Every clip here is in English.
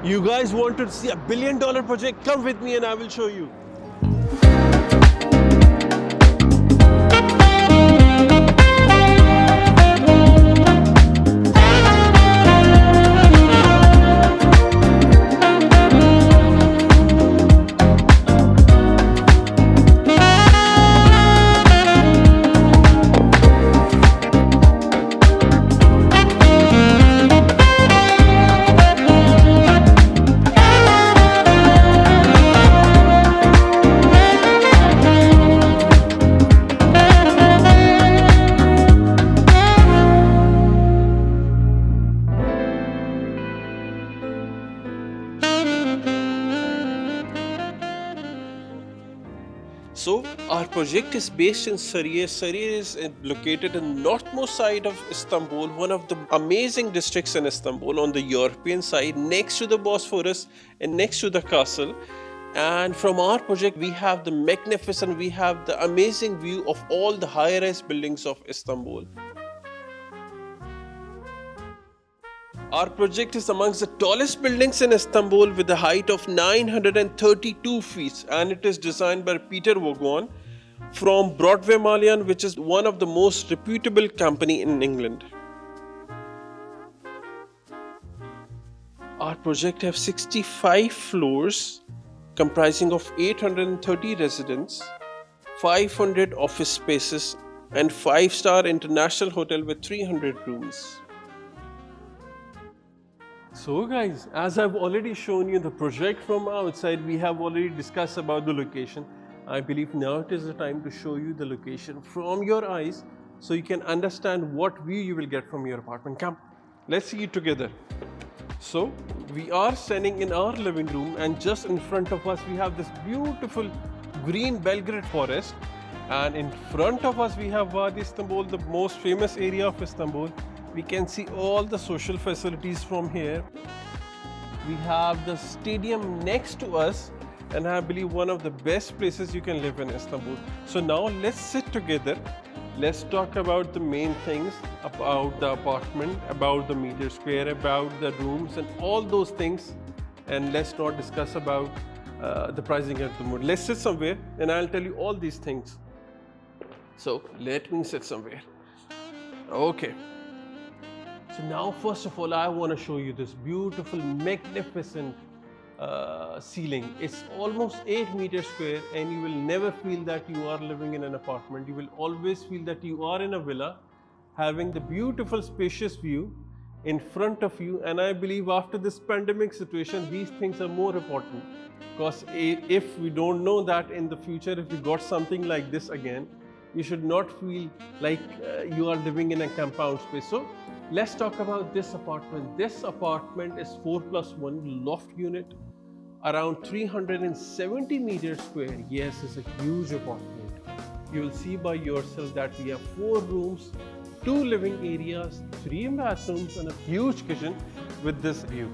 You guys want to see a billion-dollar project? Come with me and I will show you. So our project is based in Sarıyer. Sarıyer is located in the northmost side of Istanbul, one of the amazing districts in Istanbul on the European side, next to the Bosphorus and next to the castle. And from our project, we have the magnificent, we have the amazing view of all the high-rise buildings of Istanbul. Our project is amongst the tallest buildings in Istanbul with a height of 932 feet, and it is designed by Peter Vaughan from Broadway Malian, which is one of the most reputable company in England. Our project has 65 floors comprising of 830 residents, 500 office spaces, and 5-star international hotel with 300 rooms. So guys, as I've already shown you the project from outside, we have already discussed about the location. I believe now it is the time to show you the location from your eyes so you can understand what view you will get from your apartment. Come, let's see it together. So we are standing in our living room, and just in front of us we have this beautiful green Belgrade forest, and in front of us we have Vadi Istanbul, the most famous area of Istanbul. We can see all the social facilities from here. We have the stadium next to us, and I believe one of the best places you can live in Istanbul. So now let's sit together. Let's talk about the main things about the apartment, about the meter square, about the rooms and all those things. And let's not discuss about the pricing at the moment. Let's sit somewhere and I'll tell you all these things. So let me sit somewhere. Okay. So now first of all, I want to show you this beautiful, magnificent ceiling. It's almost 8 meters square, and you will never feel that you are living in an apartment. You will always feel that you are in a villa, having the beautiful spacious view in front of you. And I believe after this pandemic situation, these things are more important, because if we don't know that in the future, if you got something like this again, you should not feel like you are living in a compound space. So let's talk about this apartment. This apartment is 4+1 loft unit, around 370 meters square. Yes, it's a huge apartment. You will see by yourself that we have 4 rooms, 2 living areas, 3 bathrooms, and a huge kitchen with this view.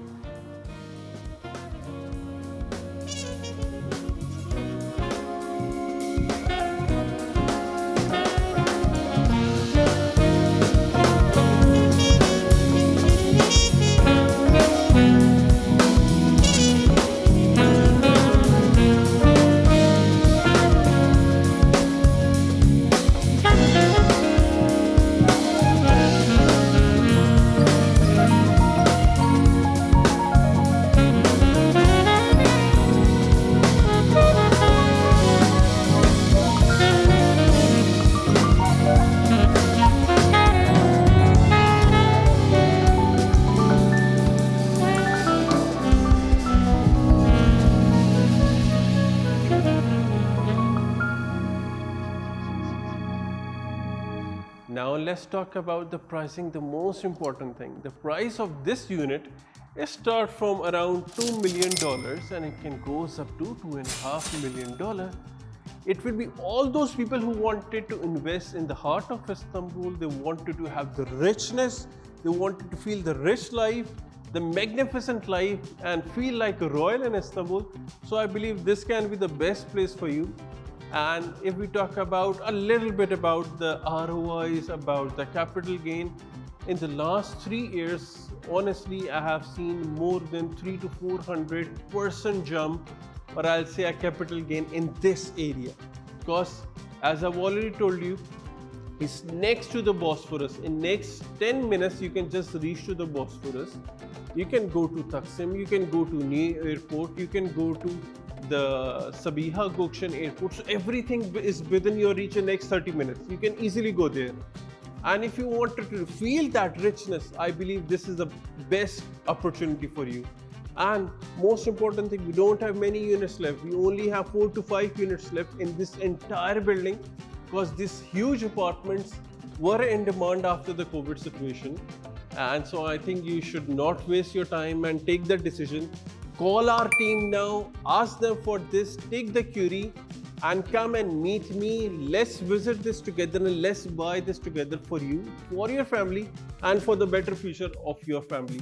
Now let's talk about the pricing, the most important thing. The price of this unit is start from around $2 million, and it can goes up to $2.5 million. It will be all those people who wanted to invest in the heart of Istanbul. They wanted to have the richness, they wanted to feel the rich life, the magnificent life, and feel like a royal in Istanbul. So I believe this can be the best place for you. And if we talk about a little bit about the ROIs, about the capital gain, In the last 3 years, honestly, I have seen more than 300 to 400% jump, or I'll say a capital gain in this area. Because as I've already told you, it's next to the Bosphorus. In next 10 minutes, you can just reach to the Bosphorus. You can go to Taksim, you can go to Ney Airport, you can go to the Sabiha Gökçen Airport. So everything is within your reach in next 30 minutes. You can easily go there. And if you wanted to feel that richness, I believe this is the best opportunity for you. And most important thing, we don't have many units left. We only have 4 to 5 units left in this entire building, because these huge apartments were in demand after the COVID situation. And so I think you should not waste your time and take the decision. Call our team now, ask them for this, take the query and come and meet me. Let's visit this together and let's buy this together for you, for your family, and for the better future of your family.